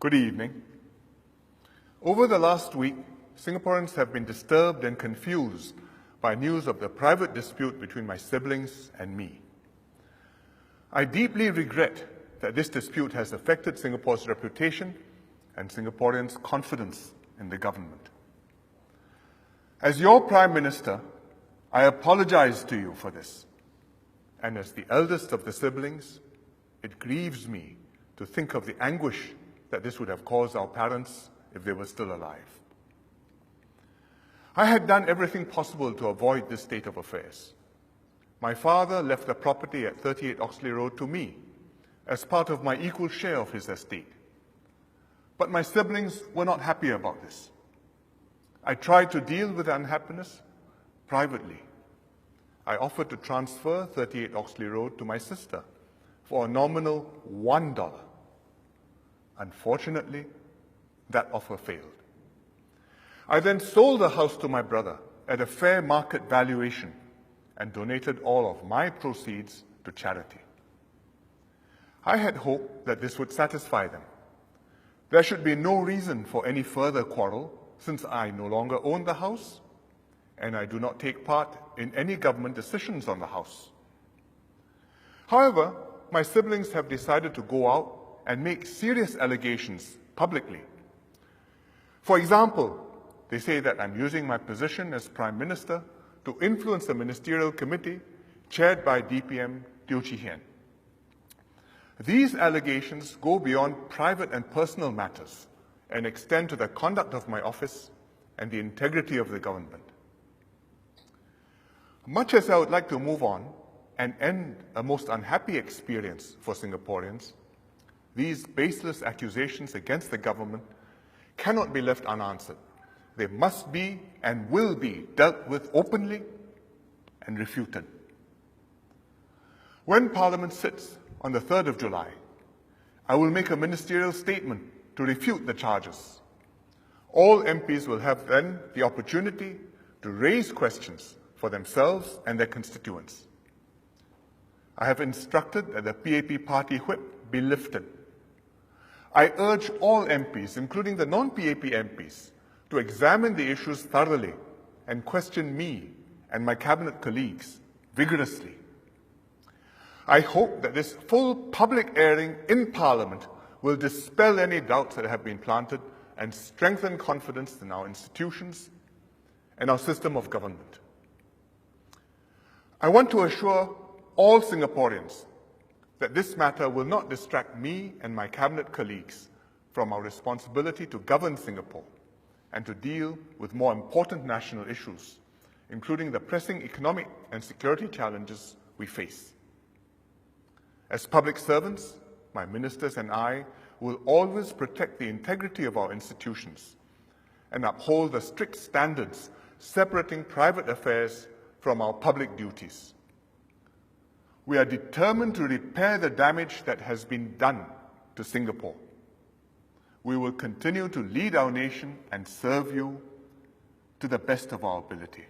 Good evening. Over the last week, Singaporeans have been disturbed and confused by news of the private dispute between my siblings and me. I deeply regret that this dispute has affected Singapore's reputation and Singaporeans' confidence in the government. As your Prime Minister, I apologize to you for this. And as the eldest of the siblings, it grieves me to think of the anguish that this would have caused our parents if they were still alive. I had done everything possible to avoid this state of affairs. My father left the property at 38 Oxley Road to me as part of my equal share of his estate. But my siblings were not happy about this. I tried to deal with the unhappiness privately. I offered to transfer 38 Oxley Road to my sister for a nominal $1. Unfortunately, that offer failed. I then sold the house to my brother at a fair market valuation and donated all of my proceeds to charity. I had hoped that this would satisfy them. There should be no reason for any further quarrel since I no longer own the house and I do not take part in any government decisions on the house. However, my siblings have decided to go out and make serious allegations publicly. For example, they say that I'm using my position as Prime Minister to influence the ministerial committee chaired by DPM Teo Chee Hean. These allegations go beyond private and personal matters and extend to the conduct of my office and the integrity of the government. Much as I would like to move on and end a most unhappy experience for Singaporeans, these baseless accusations against the government cannot be left unanswered. They must be and will be dealt with openly and refuted. When Parliament sits on the 3rd of July, I will make a ministerial statement to refute the charges. All MPs will have then the opportunity to raise questions for themselves and their constituents. I have instructed that the PAP party whip be lifted. I urge all MPs, including the non-PAP MPs, to examine the issues thoroughly and question me and my cabinet colleagues vigorously. I hope that this full public airing in Parliament will dispel any doubts that have been planted and strengthen confidence in our institutions and our system of government. I want to assure all Singaporeans that this matter will not distract me and my cabinet colleagues from our responsibility to govern Singapore and to deal with more important national issues, including the pressing economic and security challenges we face. As public servants, my ministers and I will always protect the integrity of our institutions and uphold the strict standards separating private affairs from our public duties. We are determined to repair the damage that has been done to Singapore. We will continue to lead our nation and serve you to the best of our ability.